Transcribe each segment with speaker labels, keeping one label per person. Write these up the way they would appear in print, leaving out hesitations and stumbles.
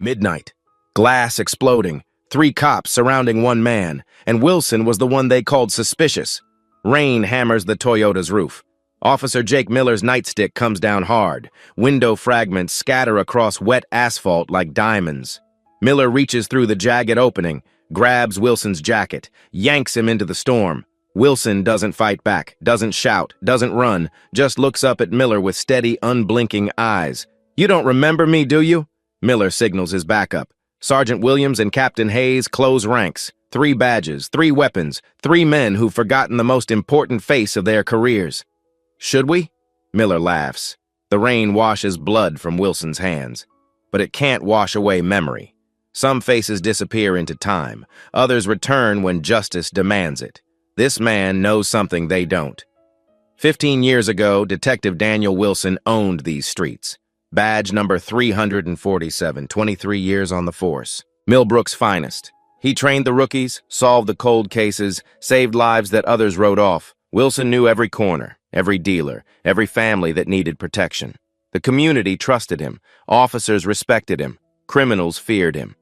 Speaker 1: Midnight. Glass exploding. 3 cops surrounding one man, and Wilson was the one they called suspicious. Rain hammers the Toyota's roof. Officer Jake Miller's nightstick comes down hard. Window fragments scatter across wet asphalt like diamonds. Miller reaches through the jagged opening, grabs Wilson's jacket, yanks him into the storm. Wilson doesn't fight back, doesn't shout, doesn't run, just looks up at Miller with steady, unblinking eyes. "You don't remember me, do you?" Miller signals his backup. Sergeant Williams and Captain Hayes close ranks. 3 badges, 3 weapons, 3 men who've forgotten the most important face of their careers. "Should we?" Miller laughs. The rain washes blood from Wilson's hands. But it can't wash away memory. Some faces disappear into time. Others return when justice demands it. This man knows something they don't. 15 years ago, Detective Daniel Wilson owned these streets. Badge number 347, 23 years on the force. Millbrook's finest. He trained the rookies, solved the cold cases, saved lives that others wrote off. Wilson knew every corner, every dealer, every family that needed protection. The community trusted him. Officers respected him. Criminals feared him.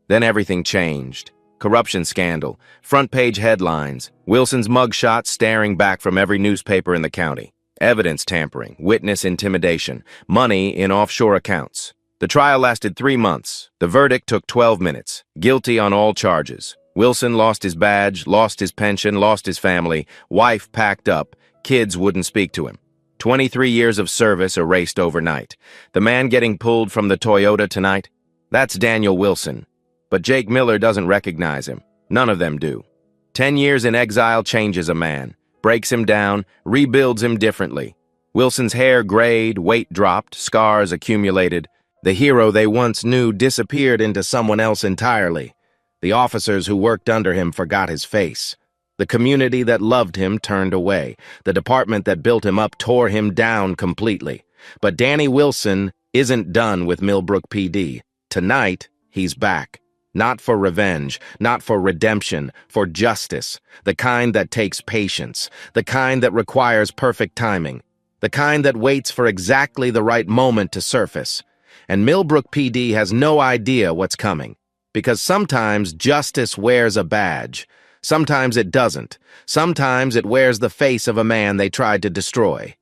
Speaker 1: Then everything changed. Corruption scandal, front-page headlines, Wilson's mugshot staring back from every newspaper in the county. Evidence tampering, witness intimidation, money in offshore accounts. The trial lasted 3 months. The verdict took 12 minutes. Guilty on all charges. Wilson lost his badge, lost his pension, lost his family. Wife packed up. Kids wouldn't speak to him. 23 years of service erased overnight. The man getting pulled from the Toyota tonight? That's Daniel Wilson. But Jake Miller doesn't recognize him. None of them do. 10 years in exile changes a man. Breaks him down, rebuilds him differently. Wilson's hair grayed, weight dropped, scars accumulated. The hero they once knew disappeared into someone else entirely. The officers who worked under him forgot his face. The community that loved him turned away. The department that built him up tore him down completely. But Danny Wilson isn't done with Millbrook PD. Tonight, he's back. Not for revenge, not for redemption, for justice. The kind that takes patience. The kind that requires perfect timing. The kind that waits for exactly the right moment to surface. And Millbrook PD has no idea what's coming. Because sometimes justice wears a badge. Sometimes it doesn't. Sometimes it wears the face of a man they tried to destroy.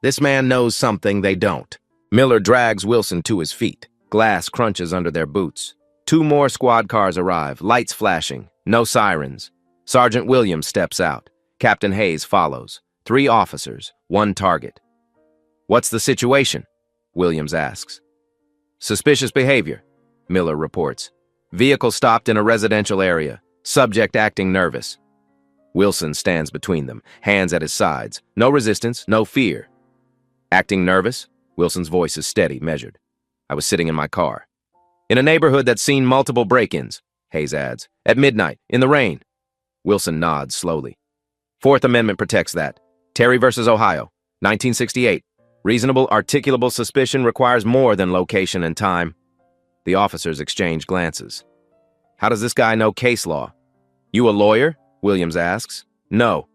Speaker 1: This man knows something they don't. Miller drags Wilson to his feet. Glass crunches under their boots. 2 more squad cars arrive, lights flashing, no sirens. Sergeant Williams steps out. Captain Hayes follows. 3 officers, 1 target. "What's the situation?" Williams asks. "Suspicious behavior," Miller reports. "Vehicle stopped in a residential area. Subject acting nervous." Wilson stands between them, hands at his sides. No resistance, no fear. "Acting nervous?" Wilson's voice is steady, measured. "I was sitting in my car." "In a neighborhood that's seen multiple break-ins," Hayes adds. "At midnight, in the rain." Wilson nods slowly. "Fourth Amendment protects that. Terry versus Ohio, 1968. Reasonable, articulable suspicion requires more than location and time." The officers exchange glances. "How does this guy know case law?" "You a lawyer?" Williams asks. "No."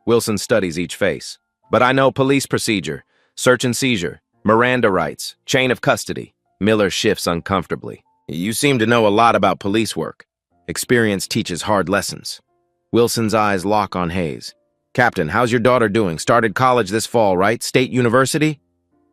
Speaker 1: Wilson studies each face. "But I know police procedure, search and seizure, Miranda rights, chain of custody." Miller shifts uncomfortably. "You seem to know a lot about police work. Experience teaches hard lessons." Wilson's eyes lock on Hayes. "Captain, how's your daughter doing? Started college this fall, right? State University?"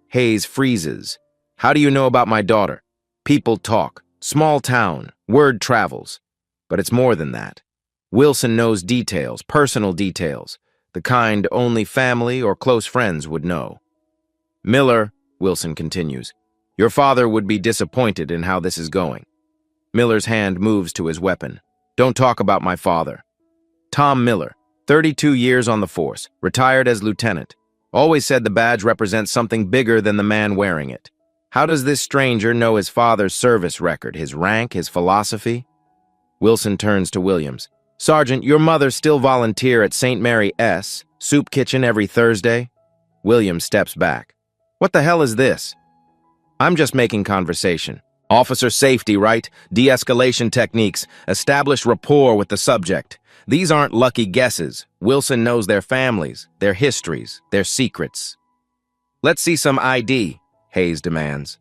Speaker 1: Hayes freezes. "How do you know about my daughter?" "People talk. Small town. Word travels. But it's more than that. Wilson knows details, personal details, the kind only family or close friends would know." "Miller," Wilson continues, "your father would be disappointed in how this is going." Miller's hand moves to his weapon. "Don't talk about my father." Tom Miller, 32 years on the force, retired as lieutenant. Always said the badge represents something bigger than the man wearing it. How does this stranger know his father's service record, his rank, his philosophy? Wilson turns to Williams. "Sergeant, your mother still volunteer at St. Mary S. Soup Kitchen every Thursday?" Williams steps back. "What the hell is this?" "I'm just making conversation. Officer safety, right? De-escalation techniques. Establish rapport with the subject. These aren't lucky guesses. Wilson knows their families, their histories, their secrets." "Let's see some ID," Hayes demands.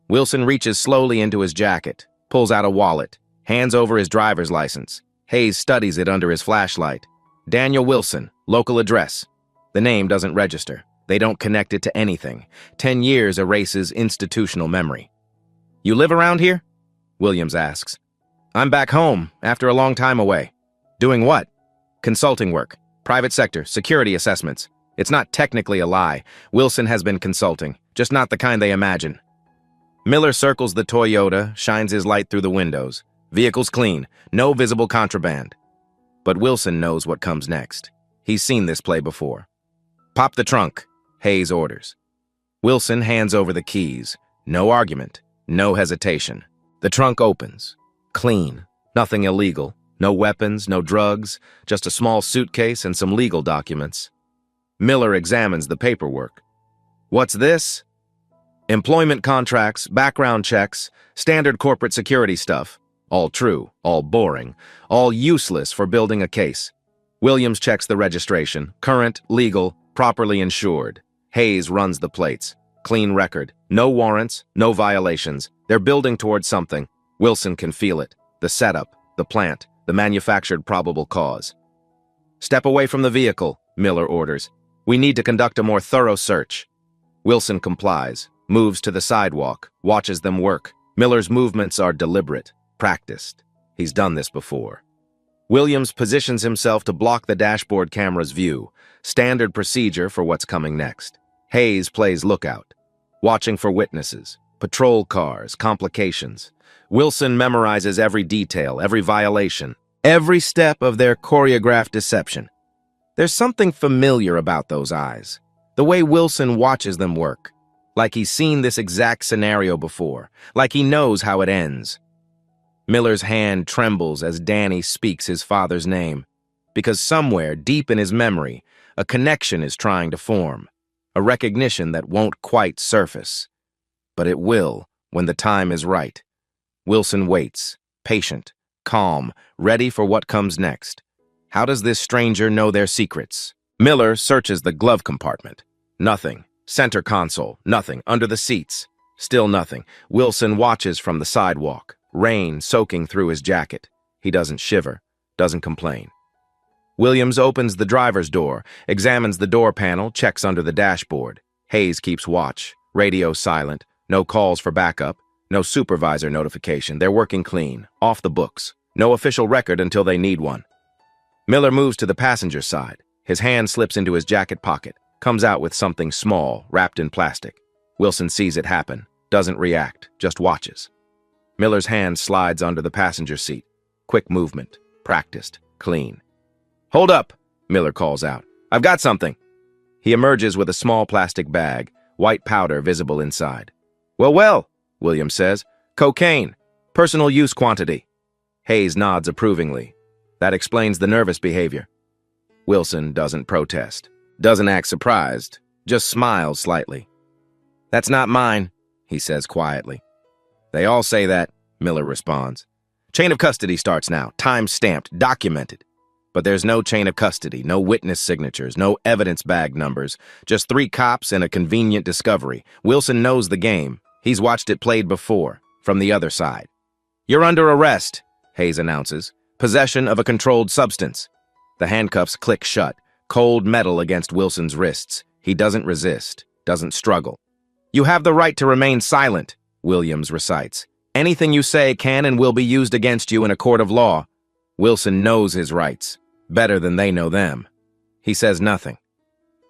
Speaker 1: Wilson reaches slowly into his jacket, pulls out a wallet, hands over his driver's license. Hayes studies it under his flashlight. Daniel Wilson, local address. The name doesn't register. They don't connect it to anything. 10 years erases institutional memory. You live around here? Williams asks. I'm back home, after a long time away. Doing what? Consulting work. Private sector, security assessments. It's not technically a lie. Wilson has been consulting, just not the kind they imagine. Miller circles the Toyota, shines his light through the windows. Vehicle's clean, no visible contraband. But Wilson knows what comes next. He's seen this play before. Pop the trunk, Hayes orders. Wilson hands over the keys. No argument, no hesitation. The trunk opens. Clean, nothing illegal. No weapons, no drugs, just a small suitcase and some legal documents. Miller examines the paperwork. What's this? Employment contracts, background checks, standard corporate security stuff. All true, all boring, all useless for building a case. Williams checks the registration, current, legal, properly insured. Hayes runs the plates. Clean record, no warrants, no violations. They're building towards something. Wilson can feel it. The setup, the plant, the manufactured probable cause. Step away from the vehicle, Miller orders. We need to conduct a more thorough search. Wilson complies, moves to the sidewalk, watches them work. Miller's movements are deliberate, practiced. He's done this before. Williams positions himself to block the dashboard camera's view, standard procedure for what's coming next. Hayes plays lookout, watching for witnesses, patrol cars, complications. Wilson memorizes every detail, every violation, every step of their choreographed deception. There's something familiar about those eyes, the way Wilson watches them work, like he's seen this exact scenario before, like he knows how it ends. Miller's hand trembles as Danny speaks his father's name, because somewhere deep in his memory, a connection is trying to form, a recognition that won't quite surface. But it will when the time is right. Wilson waits, patient, calm, ready for what comes next. How does this stranger know their secrets? Miller searches the glove compartment. Nothing. Center console. Nothing. Under the seats. Still nothing. Wilson watches from the sidewalk. Rain soaking through his jacket. He doesn't shiver. Doesn't complain. Williams opens the driver's door, examines the door panel, checks under the dashboard. Hayes keeps watch. Radio silent. No calls for backup. No supervisor notification. They're working clean. Off the books. No official record until they need one. Miller moves to the passenger side. His hand slips into his jacket pocket, comes out with something small, wrapped in plastic. Wilson sees it happen, doesn't react, just watches. Miller's hand slides under the passenger seat. Quick movement, practiced, clean. Hold up, Miller calls out. I've got something. He emerges with a small plastic bag, white powder visible inside. Well, Williams says. Cocaine. Personal use quantity. Hayes nods approvingly. That explains the nervous behavior. Wilson doesn't protest. Doesn't act surprised. Just smiles slightly. That's not mine, he says quietly. They all say that, Miller responds. Chain of custody starts now. Time-stamped. Documented. But there's no chain of custody, no witness signatures, no evidence bag numbers. Just 3 cops and a convenient discovery. Wilson knows the game. He's watched it played before, from the other side. You're under arrest, Hayes announces. Possession of a controlled substance. The handcuffs click shut, cold metal against Wilson's wrists. He doesn't resist, doesn't struggle. You have the right to remain silent, Williams recites. Anything you say can and will be used against you in a court of law. Wilson knows his rights, better than they know them. He says nothing.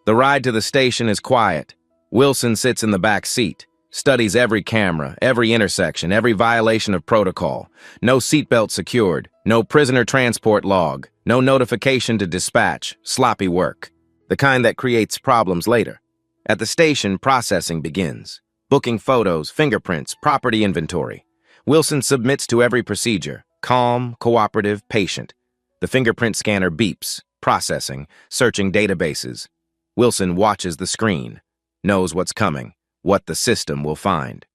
Speaker 1: The ride to the station is quiet. Wilson sits in the back seat. Studies every camera, every intersection, every violation of protocol. No seatbelt secured, no prisoner transport log, no notification to dispatch, sloppy work. The kind that creates problems later. At the station, processing begins. Booking photos, fingerprints, property inventory. Wilson submits to every procedure. Calm, cooperative, patient. The fingerprint scanner beeps, processing, searching databases. Wilson watches the screen, knows what's coming. What the system will find.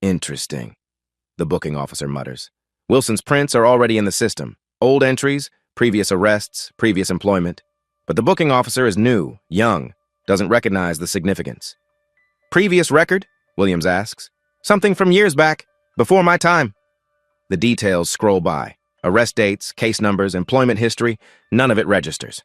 Speaker 1: Interesting, the booking officer mutters. Wilson's prints are already in the system. Old entries, previous arrests, previous employment. But the booking officer is new, young, doesn't recognize the significance. Previous record? Williams asks. Something from years back, before my time. The details scroll by. Arrest dates, case numbers, employment history, none of it registers.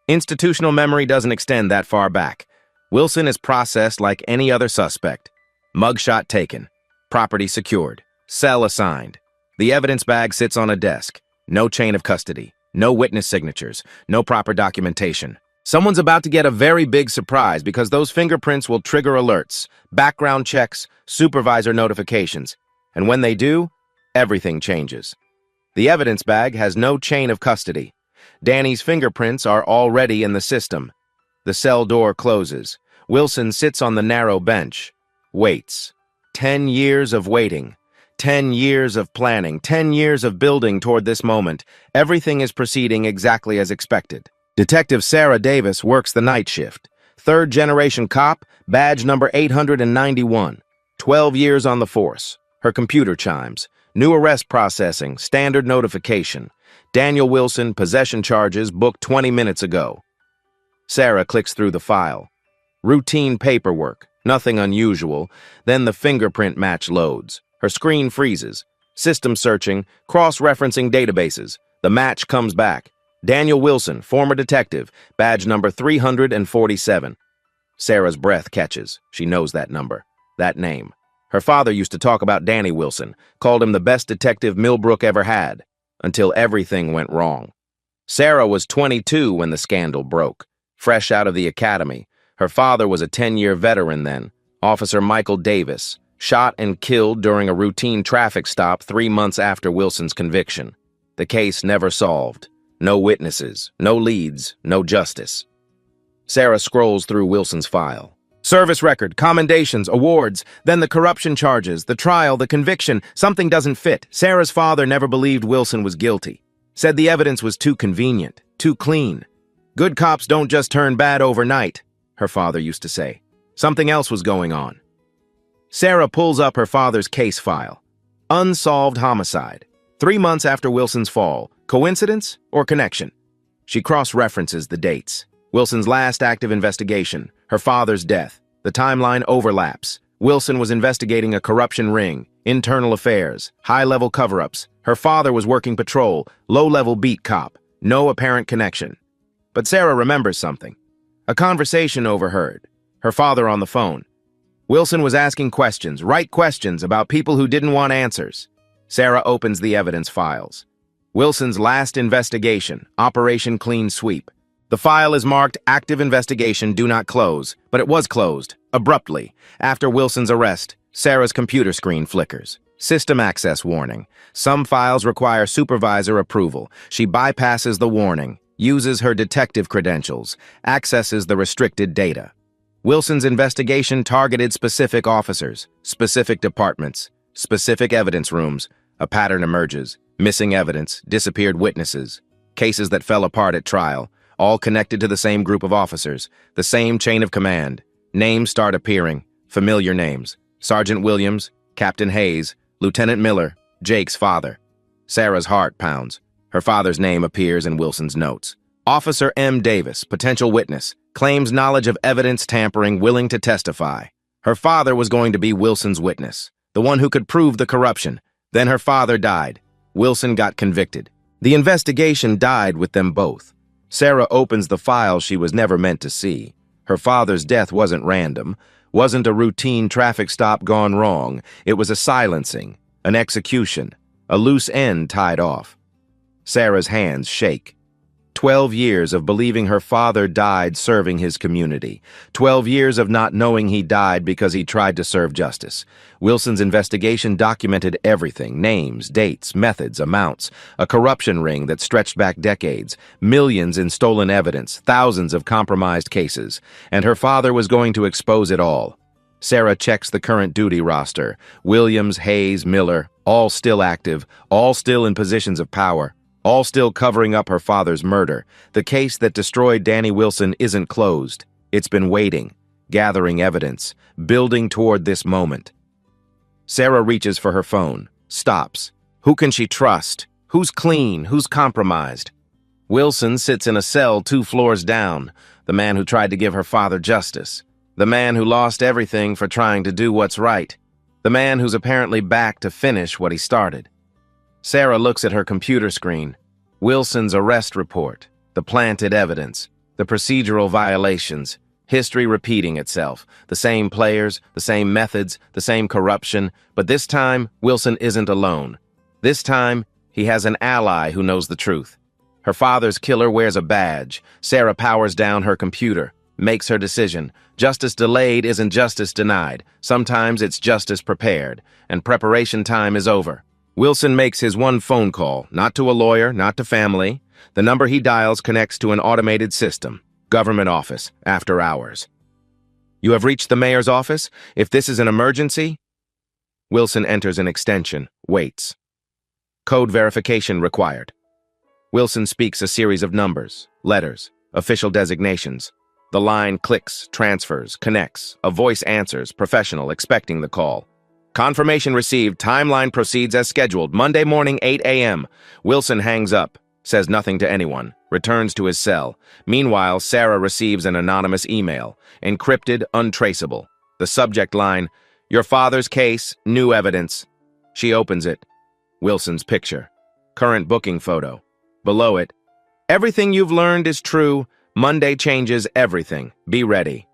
Speaker 1: Institutional memory doesn't extend that far back. Wilson is processed like any other suspect. Mugshot taken. Property secured. Cell assigned. The evidence bag sits on a desk. No chain of custody. No witness signatures. No proper documentation. Someone's about to get a very big surprise because those fingerprints will trigger alerts, background checks, supervisor notifications. And when they do, everything changes. The evidence bag has no chain of custody. Danny's fingerprints are already in the system. The cell door closes. Wilson sits on the narrow bench. Waits. 10 years of waiting. 10 years of planning. 10 years of building toward this moment. Everything is proceeding exactly as expected. Detective Sarah Davis works the night shift. Third-generation cop, badge number 891. 12 years on the force. Her computer chimes. New arrest processing, standard notification. Daniel Wilson, possession charges, booked 20 minutes ago. Sarah clicks through the file. Routine paperwork, nothing unusual. Then the fingerprint match loads. Her screen freezes. System searching, cross-referencing databases. The match comes back. Daniel Wilson, former detective, badge number 347. Sarah's breath catches. She knows that number, that name. Her father used to talk about Danny Wilson, called him the best detective Millbrook ever had, until everything went wrong. Sarah was 22 when the scandal broke, fresh out of the academy. Her father was a 10-year veteran then, Officer Michael Davis, shot and killed during a routine traffic stop 3 months after Wilson's conviction. The case never solved. No witnesses, no leads, no justice. Sarah scrolls through Wilson's file. Service record, commendations, awards, then the corruption charges, the trial, the conviction. Something doesn't fit. Sarah's father never believed Wilson was guilty. Said the evidence was too convenient, too clean. Good cops don't just turn bad overnight, her father used to say. Something else was going on. Sarah pulls up her father's case file. Unsolved homicide. 3 months after Wilson's fall. Coincidence or connection? She cross-references the dates. Wilson's last active investigation, her father's death. The timeline overlaps. Wilson was investigating a corruption ring, internal affairs, high-level cover-ups. Her father was working patrol, low-level beat cop. No apparent connection. But Sarah remembers something. A conversation overheard. Her father on the phone. Wilson was asking questions, right questions about people who didn't want answers. Sarah opens the evidence files. Wilson's last investigation, Operation Clean Sweep. The file is marked Active Investigation Do Not Close, but it was closed, abruptly. After Wilson's arrest, Sarah's computer screen flickers. System access warning. Some files require supervisor approval. She bypasses the warning, uses her detective credentials, accesses the restricted data. Wilson's investigation targeted specific officers, specific departments, specific evidence rooms. A pattern emerges. Missing evidence, disappeared witnesses, cases that fell apart at trial, all connected to the same group of officers, the same chain of command. Names start appearing, familiar names. Sergeant Williams, Captain Hayes, Lieutenant Miller, Jake's father. Sarah's heart pounds. Her father's name appears in Wilson's notes. Officer M. Davis, potential witness, claims knowledge of evidence tampering, willing to testify. Her father was going to be Wilson's witness, the one who could prove the corruption. Then her father died. Wilson got convicted. The investigation died with them both. Sarah opens the file she was never meant to see. Her father's death wasn't random, wasn't a routine traffic stop gone wrong. It was a silencing, an execution, a loose end tied off. Sarah's hands shake. 12 years of believing her father died serving his community. 12 years of not knowing he died because he tried to serve justice. Wilson's investigation documented everything: names, dates, methods, amounts. A corruption ring that stretched back decades. Millions in stolen evidence. Thousands of compromised cases. And her father was going to expose it all. Sarah checks the current duty roster. Williams, Hayes, Miller, all still active, all still in positions of power. All still covering up her father's murder. The case that destroyed Danny Wilson isn't closed. It's been waiting, gathering evidence, building toward this moment. Sarah reaches for her phone, stops. Who can she trust? Who's clean? Who's compromised? Wilson sits in a cell 2 floors down, the man who tried to give her father justice. The man who lost everything for trying to do what's right. The man who's apparently back to finish what he started. Sarah looks at her computer screen. Wilson's arrest report, the planted evidence, the procedural violations, history repeating itself, the same players, the same methods, the same corruption, but this time, Wilson isn't alone. This time, he has an ally who knows the truth. Her father's killer wears a badge. Sarah powers down her computer, makes her decision. Justice delayed isn't justice denied. Sometimes it's justice prepared, and preparation time is over. Wilson makes his one phone call, not to a lawyer, not to family. The number he dials connects to an automated system. Government office, after hours. You have reached the mayor's office? If this is an emergency? Wilson enters an extension, waits. Code verification required. Wilson speaks a series of numbers, letters, official designations. The line clicks, transfers, connects. A voice answers, professional, expecting the call. Confirmation received. Timeline proceeds as scheduled. Monday morning, 8 a.m. Wilson hangs up, says nothing to anyone, returns to his cell. Meanwhile, Sarah receives an anonymous email, encrypted, untraceable. The subject line, "Your father's case, new evidence." She opens it. Wilson's picture. Current booking photo. Below it, "Everything you've learned is true. Monday changes everything. Be ready."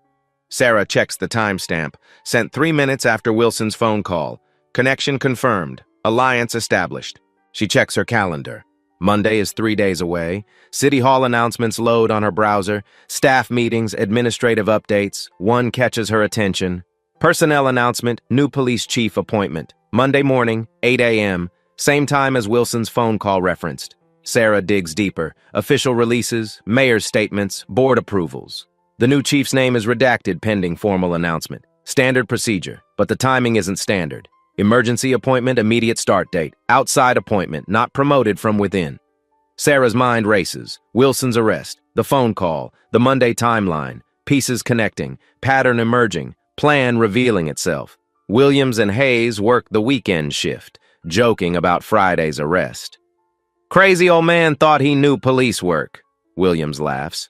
Speaker 1: Sarah checks the timestamp, sent 3 minutes after Wilson's phone call. Connection confirmed. Alliance established. She checks her calendar. Monday is 3 days away. City Hall announcements load on her browser. Staff meetings, administrative updates. One catches her attention. Personnel announcement, new police chief appointment. Monday morning, 8 a.m., same time as Wilson's phone call referenced. Sarah digs deeper. Official releases, mayor's statements, board approvals. The new chief's name is redacted pending formal announcement. Standard procedure, but the timing isn't standard. Emergency appointment, immediate start date. Outside appointment, not promoted from within. Sarah's mind races. Wilson's arrest, the phone call, the Monday timeline, pieces connecting, pattern emerging, plan revealing itself. Williams and Hayes work the weekend shift, joking about Friday's arrest. "Crazy old man thought he knew police work," Williams laughs.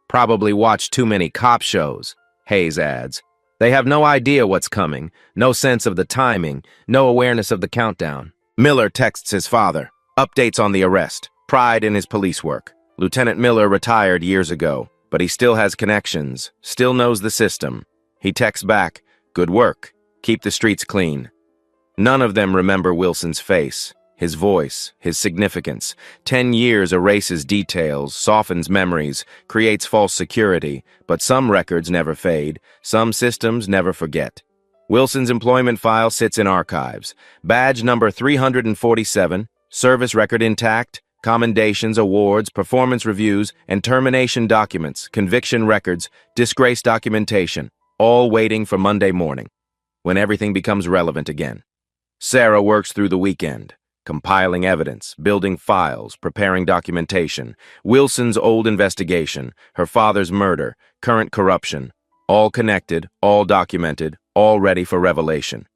Speaker 1: "Probably watched too many cop shows," Hayes adds. They have no idea what's coming, no sense of the timing, no awareness of the countdown. Miller texts his father, updates on the arrest, pride in his police work. Lieutenant Miller retired years ago, but he still has connections, still knows the system. He texts back, "Good work. Keep the streets clean." None of them remember Wilson's face, his voice, his significance. 10 years erases details, softens memories, creates false security, but some records never fade, some systems never forget. Wilson's employment file sits in archives. Badge number 347, service record intact, commendations, awards, performance reviews, and termination documents, conviction records, disgrace documentation, all waiting for Monday morning, when everything becomes relevant again. Sarah works through the weekend, compiling evidence, building files, preparing documentation. Wilson's old investigation, her father's murder, current corruption, all connected, all documented, all ready for revelation.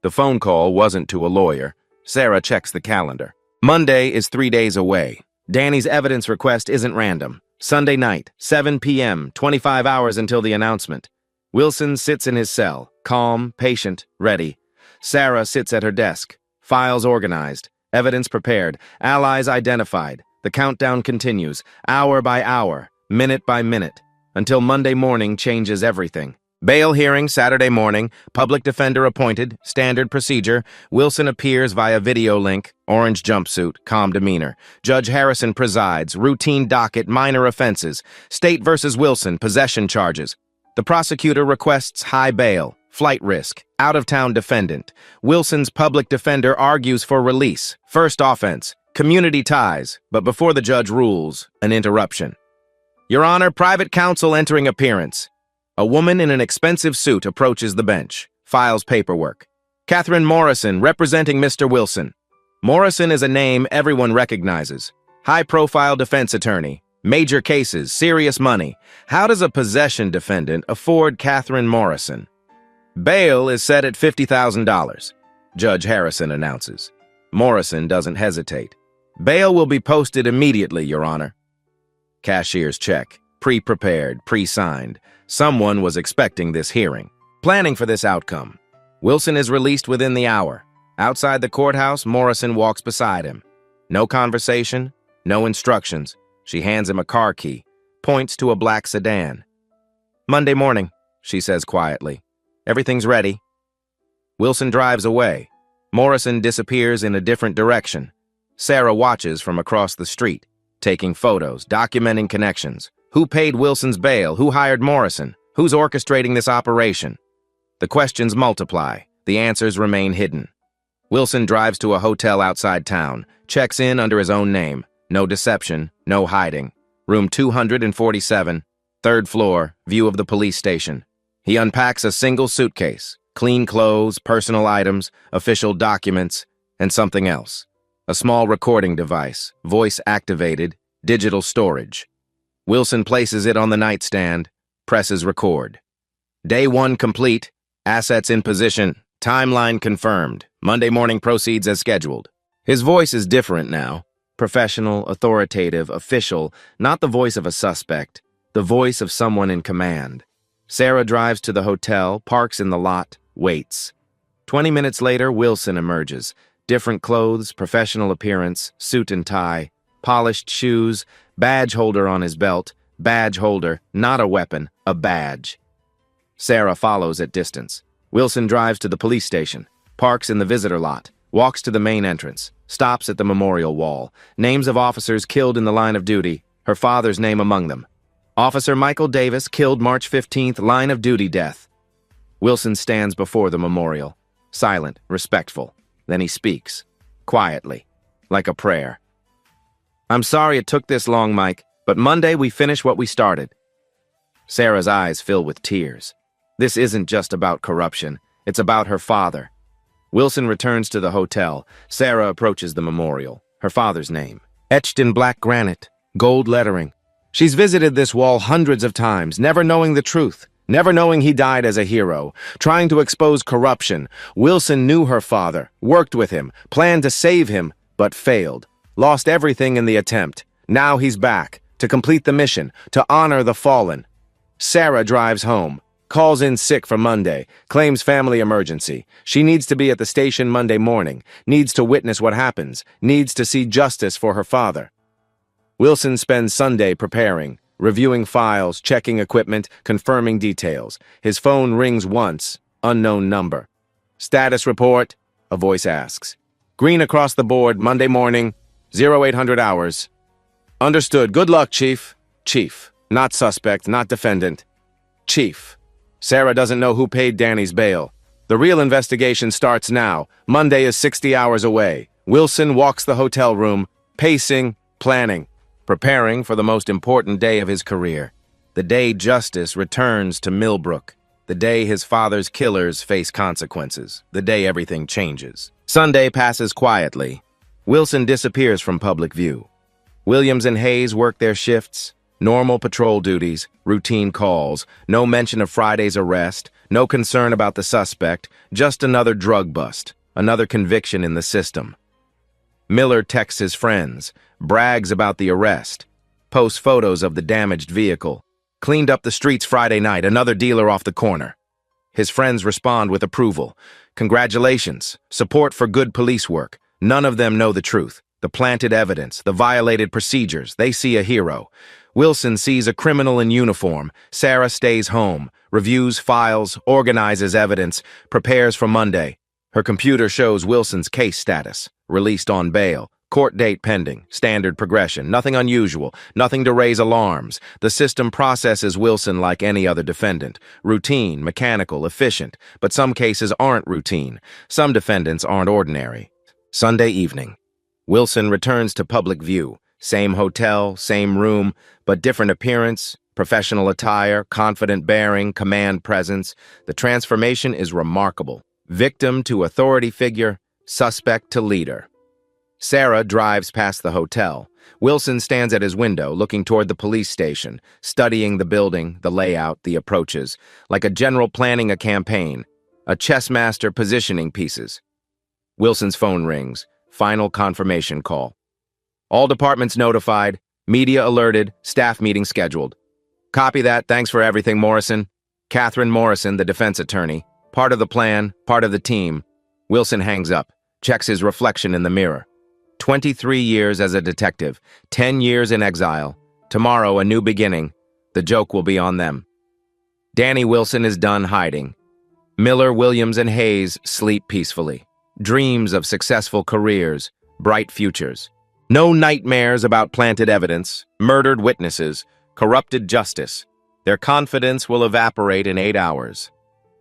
Speaker 1: The phone call wasn't to a lawyer. Sarah checks the calendar. Monday is 3 days away. Danny's evidence request isn't random. Sunday night, 7 p.m., 25 hours until the announcement. Wilson sits in his cell, calm, patient, ready. Sarah sits at her desk, files organized, evidence prepared, allies identified. The countdown continues, hour by hour, minute by minute, until Monday morning changes everything. Bail hearing Saturday morning, public defender appointed, standard procedure. Wilson appears via video link, orange jumpsuit, calm demeanor. Judge Harrison presides, routine docket, minor offenses. State versus Wilson, possession charges. The prosecutor requests high bail, flight risk, out-of-town defendant. Wilson's public defender argues for release. First offense, community ties, but before the judge rules, an interruption. Your Honor, private counsel entering appearance. A woman in an expensive suit approaches the bench, files paperwork. Catherine Morrison, representing Mr. Wilson. Morrison is a name everyone recognizes. High-profile defense attorney. Major cases, serious money. How does a possession defendant afford Catherine Morrison? Bail is set at $50,000, Judge Harrison announces. Morrison doesn't hesitate. Bail will be posted immediately, Your Honor. Cashier's check, pre-prepared, pre-signed. Someone was expecting this hearing, planning for this outcome. Wilson is released within the hour. Outside the courthouse, Morrison walks beside him. No conversation, no instructions. She hands him a car key, points to a black sedan. "Monday morning," she says quietly. "Everything's ready." Wilson drives away. Morrison disappears in a different direction. Sarah watches from across the street, taking photos, documenting connections. Who paid Wilson's bail? Who hired Morrison? Who's orchestrating this operation? The questions multiply. The answers remain hidden. Wilson drives to a hotel outside town, checks in under his own name. No deception, no hiding. Room 247, third floor, view of the police station. He unpacks a single suitcase, clean clothes, personal items, official documents, and something else. A small recording device, voice-activated, digital storage. Wilson places it on the nightstand, presses record. Day 1 complete, assets in position, timeline confirmed. Monday morning proceeds as scheduled. His voice is different now. Professional, authoritative, official, not the voice of a suspect, the voice of someone in command. Sarah drives to the hotel, parks in the lot, waits. 20 minutes later, Wilson emerges. Different clothes, professional appearance, suit and tie, polished shoes, badge holder on his belt, badge holder, not a weapon, a badge. Sarah follows at distance. Wilson drives to the police station, parks in the visitor lot, walks to the main entrance, stops at the memorial wall. Names of officers killed in the line of duty, her father's name among them. Officer Michael Davis, killed March 15th, line of duty death. Wilson stands before the memorial, silent, respectful. Then he speaks, quietly, like a prayer. "I'm sorry it took this long, Mike, but Monday we finish what we started." Sarah's eyes fill with tears. This isn't just about corruption, it's about her father. Wilson returns to the hotel. Sarah approaches the memorial, her father's name, etched in black granite, gold lettering. She's visited this wall hundreds of times, never knowing the truth. Never knowing he died as a hero, trying to expose corruption. Wilson knew her father, worked with him, planned to save him, but failed. Lost everything in the attempt. Now he's back, to complete the mission, to honor the fallen. Sarah drives home, calls in sick for Monday, claims family emergency. She needs to be at the station Monday morning, needs to witness what happens, needs to see justice for her father. Wilson spends Sunday preparing, reviewing files, checking equipment, confirming details. His phone rings once, unknown number. "Status report," a voice asks. "Green across the board, Monday morning, 0800 hours. "Understood. Good luck, Chief." Chief. Not suspect, not defendant. Chief. Sarah doesn't know who paid Danny's bail. The real investigation starts now. Monday is 60 hours away. Wilson walks the hotel room, pacing, planning. Preparing for the most important day of his career. The day justice returns to Millbrook. The day his father's killers face consequences. The day everything changes. Sunday passes quietly. Wilson disappears from public view. Williams and Hayes work their shifts. Normal patrol duties, routine calls. No mention of Friday's arrest. No concern about the suspect. Just another drug bust. Another conviction in the system. Miller texts his friends, brags about the arrest, posts photos of the damaged vehicle. Cleaned up the streets Friday night, another dealer off the corner. His friends respond with approval. Congratulations, support for good police work. None of them know the truth, the planted evidence, the violated procedures. They see a hero. Wilson sees a criminal in uniform. Sarah stays home, reviews files, organizes evidence, prepares for Monday. Her computer shows Wilson's case status. Released on bail. Court date pending. Standard progression. Nothing unusual. Nothing to raise alarms. The system processes Wilson like any other defendant. Routine, mechanical, efficient. But some cases aren't routine. Some defendants aren't ordinary. Sunday evening. Wilson returns to public view. Same hotel, same room, but different appearance, professional attire, confident bearing, command presence. The transformation is remarkable. Victim to authority figure, suspect to leader. Sarah drives past the hotel. Wilson stands at his window, looking toward the police station, studying the building, the layout, the approaches, like a general planning a campaign, a chess master positioning pieces. Wilson's phone rings. Final confirmation call. All departments notified, media alerted, staff meeting scheduled. Copy that, thanks for everything, Morrison. Catherine Morrison, the defense attorney. Part of the plan, part of the team. Wilson hangs up, checks his reflection in the mirror. 23 years as a detective, 10 years in exile. Tomorrow, a new beginning. The joke will be on them. Danny Wilson is done hiding. Miller, Williams, and Hayes sleep peacefully. Dreams of successful careers, bright futures. No nightmares about planted evidence, murdered witnesses, corrupted justice. Their confidence will evaporate in 8 hours.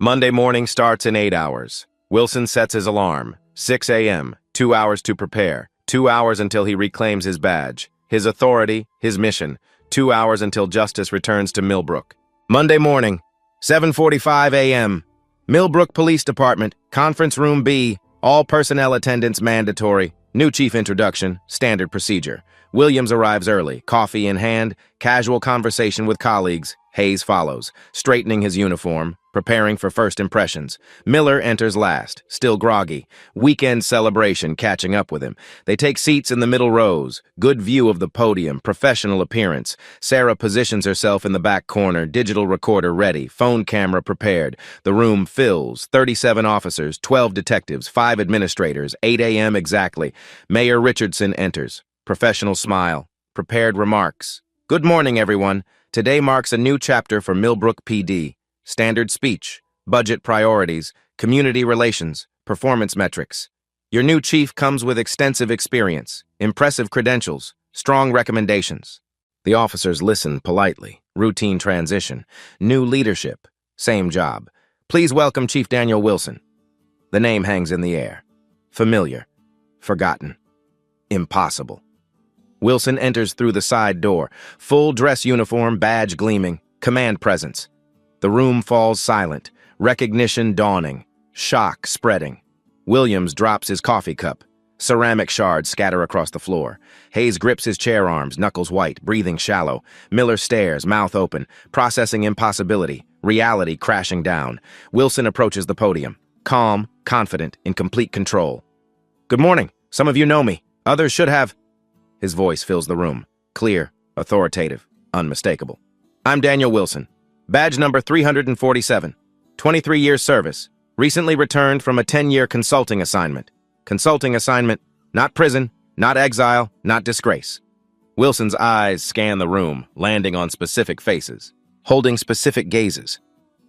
Speaker 1: Monday morning starts in 8 hours. Wilson sets his alarm. 6 a.m., 2 hours to prepare. 2 hours until he reclaims his badge, his authority, his mission. 2 hours until justice returns to Millbrook. Monday morning, 7:45 a.m. Millbrook Police Department, Conference Room B. All personnel attendance mandatory. New chief introduction, standard procedure. Williams arrives early, coffee in hand, casual conversation with colleagues. Hayes follows, straightening his uniform, preparing for first impressions. Miller enters last, still groggy. Weekend celebration catching up with him. They take seats in the middle rows. Good view of the podium, professional appearance. Sarah positions herself in the back corner, digital recorder ready, phone camera prepared. The room fills, 37 officers, 12 detectives, 5 administrators, 8 a.m. exactly. Mayor Richardson enters. Professional smile, prepared remarks. Good morning, everyone. Today marks a new chapter for Millbrook PD. Standard speech, budget priorities, community relations, performance metrics. Your new chief comes with extensive experience, impressive credentials, strong recommendations. The officers listen politely. Routine transition. New leadership. Same job. Please welcome Chief Daniel Wilson. The name hangs in the air. Familiar. Forgotten. Impossible. Wilson enters through the side door, full dress uniform, badge gleaming, command presence. The room falls silent, recognition dawning, shock spreading. Williams drops his coffee cup. Ceramic shards scatter across the floor. Hayes grips his chair arms, knuckles white, breathing shallow. Miller stares, mouth open, processing impossibility, reality crashing down. Wilson approaches the podium, calm, confident, in complete control. Good morning. Some of you know me. Others should have. His voice fills the room, clear, authoritative, unmistakable. I'm Daniel Wilson, badge number 347, 23 years service, recently returned from a 10-year consulting assignment. Consulting assignment, not prison, not exile, not disgrace. Wilson's eyes scan the room, landing on specific faces, holding specific gazes.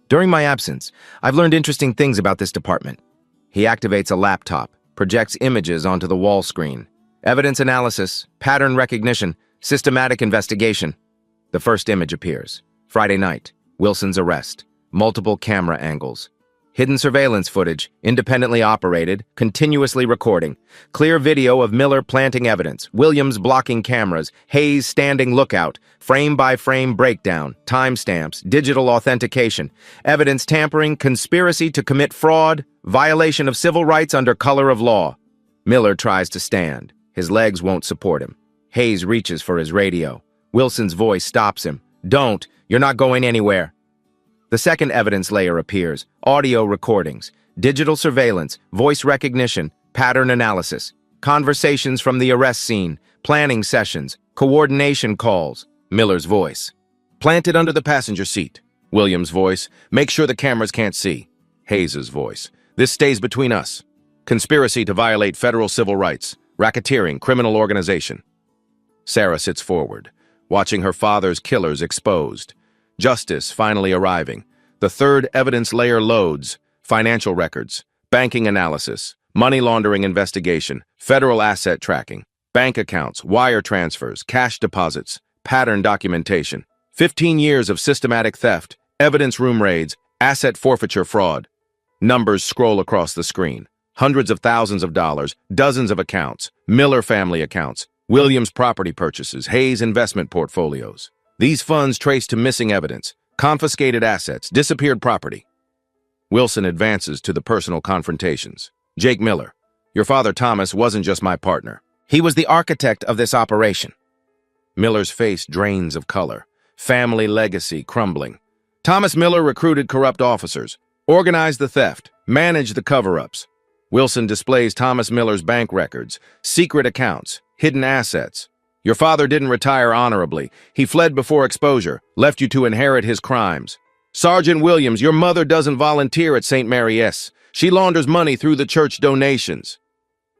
Speaker 1: During my absence, I've learned interesting things about this department. He activates a laptop, projects images onto the wall screen. Evidence analysis, pattern recognition, systematic investigation. The first image appears. Friday night, Wilson's arrest. Multiple camera angles. Hidden surveillance footage, independently operated, continuously recording. Clear video of Miller planting evidence, Williams blocking cameras, Hayes standing lookout, frame-by-frame breakdown, timestamps, digital authentication, evidence tampering, conspiracy to commit fraud, violation of civil rights under color of law. Miller tries to stand. His legs won't support him. Hayes reaches for his radio. Wilson's voice stops him. Don't. You're not going anywhere. The second evidence layer appears. Audio recordings, digital surveillance, voice recognition, pattern analysis, conversations from the arrest scene, planning sessions, coordination calls. Miller's voice. Planted under the passenger seat. Williams' voice. Make sure the cameras can't see. Hayes' voice. This stays between us. Conspiracy to violate federal civil rights. Racketeering, criminal organization. Sarah sits forward, watching her father's killers exposed. Justice finally arriving. The third evidence layer loads. Financial records, banking analysis, money laundering investigation, federal asset tracking, bank accounts, wire transfers, cash deposits, pattern documentation. 15 years of systematic theft, evidence room raids, asset forfeiture fraud. Numbers scroll across the screen. Hundreds of thousands of dollars, dozens of accounts, Miller family accounts, Williams property purchases, Hayes investment portfolios. These funds trace to missing evidence, confiscated assets, disappeared property. Wilson advances to the personal confrontations. Jake Miller, your father Thomas wasn't just my partner. He was the architect of this operation. Miller's face drains of color, family legacy crumbling. Thomas Miller recruited corrupt officers, organized the theft, managed the cover-ups. Wilson displays Thomas Miller's bank records, secret accounts, hidden assets. Your father didn't retire honorably. He fled before exposure, left you to inherit his crimes. Sergeant Williams, your mother doesn't volunteer at St. Mary S. She launders money through the church donations.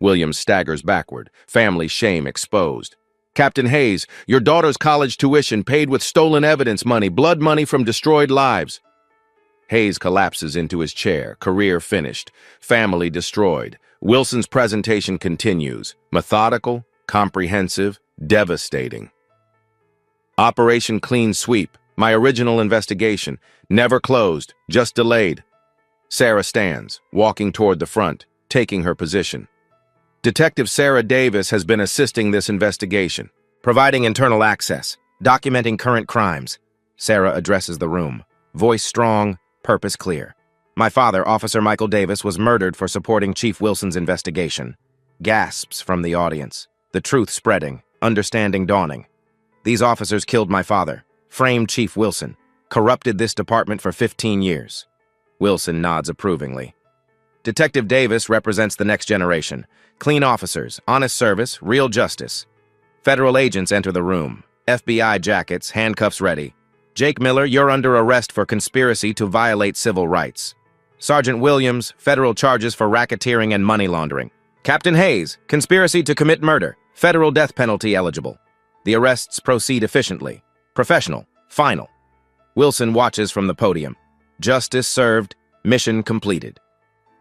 Speaker 1: Williams staggers backward, family shame exposed. Captain Hayes, your daughter's college tuition paid with stolen evidence money, blood money from destroyed lives. Hayes collapses into his chair, career finished, family destroyed. Wilson's presentation continues, methodical, comprehensive, devastating. Operation Clean Sweep, my original investigation, never closed, just delayed. Sarah stands, walking toward the front, taking her position. Detective Sarah Davis has been assisting this investigation, providing internal access, documenting current crimes. Sarah addresses the room, voice strong, purpose clear. My father, Officer Michael Davis, was murdered for supporting Chief Wilson's investigation. Gasps from the audience, the truth spreading, understanding dawning. These officers killed my father, framed Chief Wilson, corrupted this department for 15 years. Wilson nods approvingly. Detective Davis represents the next generation. Clean officers, honest service, real justice. Federal agents enter the room. FBI jackets, handcuffs ready. Jake Miller, you're under arrest for conspiracy to violate civil rights. Sergeant Williams, federal charges for racketeering and money laundering. Captain Hayes, conspiracy to commit murder, federal death penalty eligible. The arrests proceed efficiently. Professional, final. Wilson watches from the podium. Justice served, mission completed.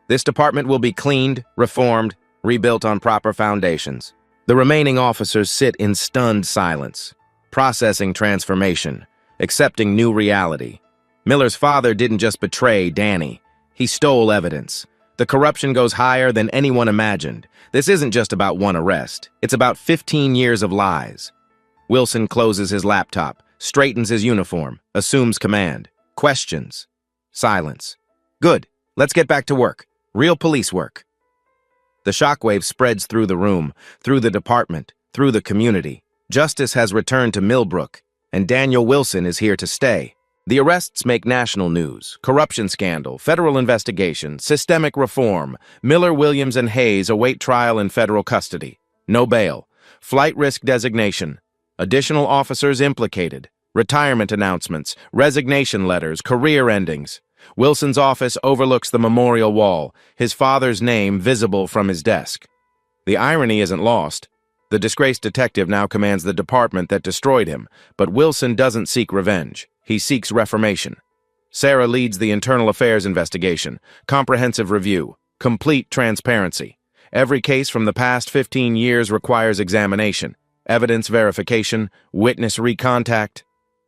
Speaker 1: This department will be cleaned, reformed, rebuilt on proper foundations. The remaining officers sit in stunned silence, processing transformation, accepting new reality. Miller's father didn't just betray Danny. He stole evidence. The corruption goes higher than anyone imagined. This isn't just about one arrest. It's about 15 years of lies. Wilson closes his laptop, straightens his uniform, assumes command. Questions. Silence. Good. Let's get back to work. Real police work. The shockwave spreads through the room, through the department, through the community. Justice has returned to Millbrook, and Daniel Wilson is here to stay. The arrests make national news. Corruption scandal, federal investigation, systemic reform. Miller, Williams, and Hayes await trial in federal custody. No bail. Flight risk designation. Additional officers implicated. Retirement announcements, resignation letters, career endings. Wilson's office overlooks the memorial wall, his father's name visible from his desk. The irony isn't lost. The disgraced detective now commands the department that destroyed him, but Wilson doesn't seek revenge. He seeks reformation. Sarah leads the internal affairs investigation, comprehensive review, complete transparency. Every case from the past 15 years requires examination, evidence verification, witness recontact.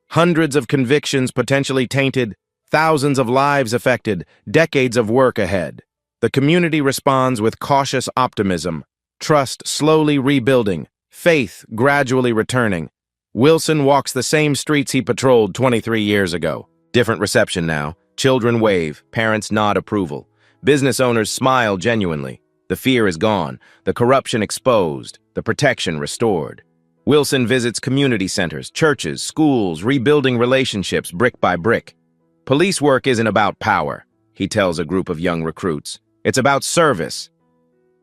Speaker 1: Hundreds of convictions potentially tainted, thousands of lives affected, decades of work ahead. The community responds with cautious optimism, trust slowly rebuilding, faith gradually returning. Wilson walks the same streets he patrolled 23 years ago. Different reception now. Children wave, parents nod approval. Business owners smile genuinely. The fear is gone, the corruption exposed, the protection restored. Wilson visits community centers, churches, schools, rebuilding relationships brick by brick. Police work isn't about power, he tells a group of young recruits. It's about service.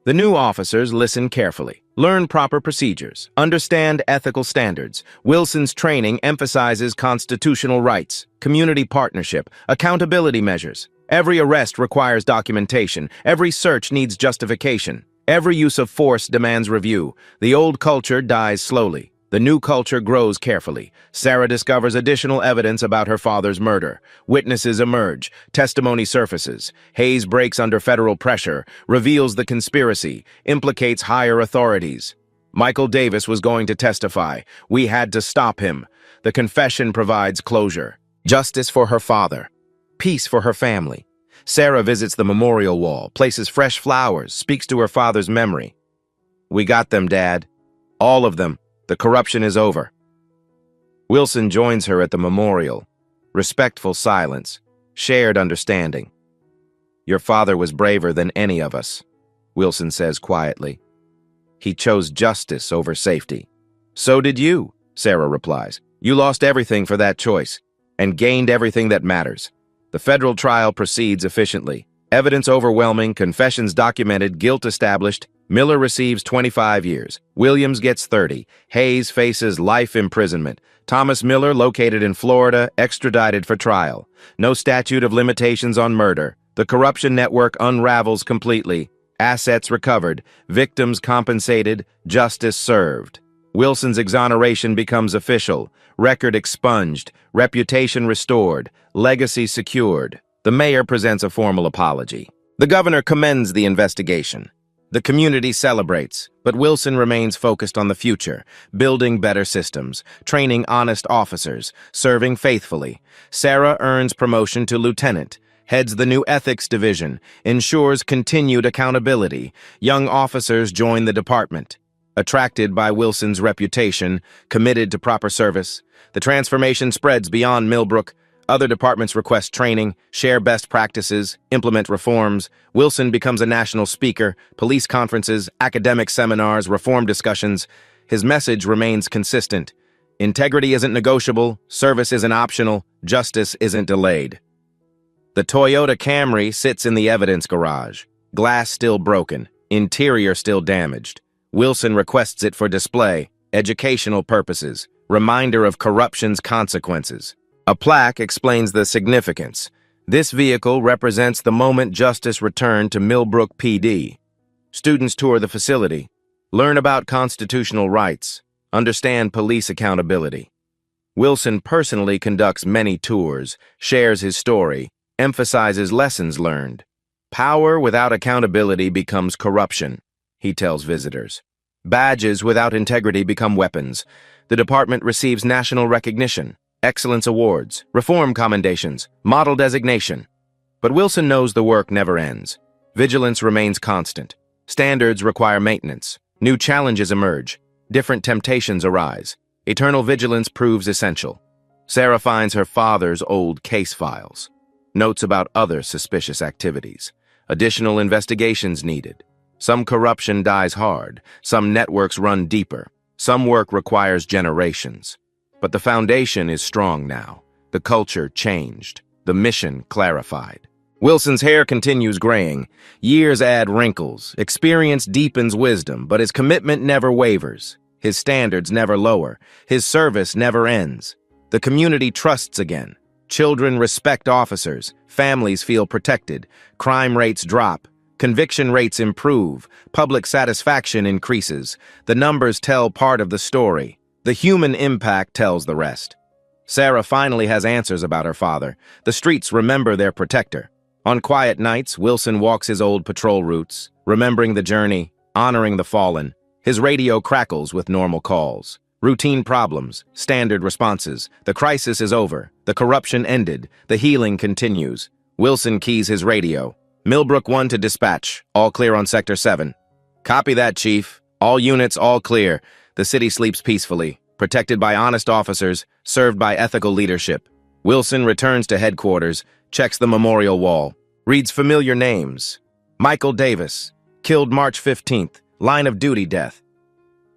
Speaker 1: The new officers listen carefully, learn proper procedures, understand ethical standards. Wilson's training emphasizes constitutional rights, community partnership, accountability measures. Every arrest requires documentation. Every search needs justification. Every use of force demands review. The old culture dies slowly. The new culture grows carefully. Sarah discovers additional evidence about her father's murder. Witnesses emerge. Testimony surfaces. Hayes breaks under federal pressure, reveals the conspiracy, implicates higher authorities. Michael Davis was going to testify. We had to stop him. The confession provides closure. Justice for her father. Peace for her family. Sarah visits the memorial wall, places fresh flowers, speaks to her father's memory. We got them, Dad. All of them. The corruption is over. Wilson joins her at the memorial. Respectful silence, shared understanding. Your father was braver than any of us, Wilson says quietly. He chose justice over safety. So did you, Sarah replies. You lost everything for that choice, and gained everything that matters. The federal trial proceeds efficiently. Evidence overwhelming, confessions documented, guilt established. Miller receives 25 years. Williams gets 30. Hayes faces life imprisonment. Thomas Miller, located in Florida, extradited for trial. No statute of limitations on murder. The corruption network unravels completely. Assets recovered. Victims compensated. Justice served. Wilson's exoneration becomes official. Record expunged. Reputation restored. Legacy secured. The mayor presents a formal apology. The governor commends the investigation. The community celebrates, but Wilson remains focused on the future, building better systems, training honest officers, serving faithfully. Sarah earns promotion to lieutenant, heads the new ethics division, ensures continued accountability. Young officers join the department. Attracted by Wilson's reputation, committed to proper service, the transformation spreads beyond Millbrook. Other departments request training, share best practices, implement reforms. Wilson becomes a national speaker, police conferences, academic seminars, reform discussions. His message remains consistent. Integrity isn't negotiable, service isn't optional, justice isn't delayed. The Toyota Camry sits in the evidence garage. Glass still broken, interior still damaged. Wilson requests it for display, educational purposes, reminder of corruption's consequences. A plaque explains the significance. This vehicle represents the moment justice returned to Millbrook PD. Students tour the facility, learn about constitutional rights, understand police accountability. Wilson personally conducts many tours, shares his story, emphasizes lessons learned. Power without accountability becomes corruption, he tells visitors. Badges without integrity become weapons. The department receives national recognition, excellence awards, reform commendations, model designation. But Wilson knows the work never ends. Vigilance remains constant. Standards require maintenance. New challenges emerge. Different temptations arise. Eternal vigilance proves essential. Sarah finds her father's old case files. Notes about other suspicious activities. Additional investigations needed. Some corruption dies hard. Some networks run deeper. Some work requires generations. But the foundation is strong now. The culture changed. The mission clarified. Wilson's hair continues graying. Years add wrinkles. Experience deepens wisdom, but his commitment never wavers. His standards never lower. His service never ends. The community trusts again. Children respect officers. Families feel protected. Crime rates drop. Conviction rates improve. Public satisfaction increases. The numbers tell part of the story. The human impact tells the rest. Sarah finally has answers about her father. The streets remember their protector. On quiet nights, Wilson walks his old patrol routes, remembering the journey, honoring the fallen. His radio crackles with normal calls. Routine problems, standard responses. The crisis is over. The corruption ended. The healing continues. Wilson keys his radio. Millbrook 1 to dispatch. All clear on Sector 7. Copy that, Chief. All units, all clear. The city sleeps peacefully, protected by honest officers, served by ethical leadership. Wilson returns to headquarters, checks the memorial wall, reads familiar names. Michael Davis, killed March 15th, line of duty death.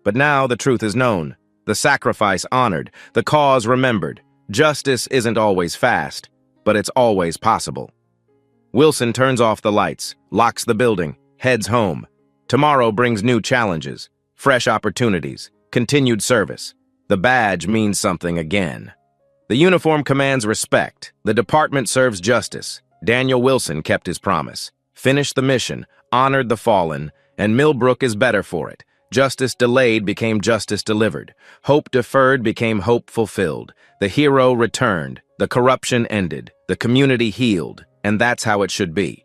Speaker 1: But now the truth is known, the sacrifice honored, the cause remembered. Justice isn't always fast, but it's always possible. Wilson turns off the lights, locks the building, heads home. Tomorrow brings new challenges. Fresh opportunities, continued service. The badge means something again. The uniform commands respect. The department serves justice. Daniel Wilson kept his promise, finished the mission, honored the fallen, and Millbrook is better for it. Justice delayed became justice delivered. Hope deferred became hope fulfilled. The hero returned. The corruption ended. The community healed. And that's how it should be.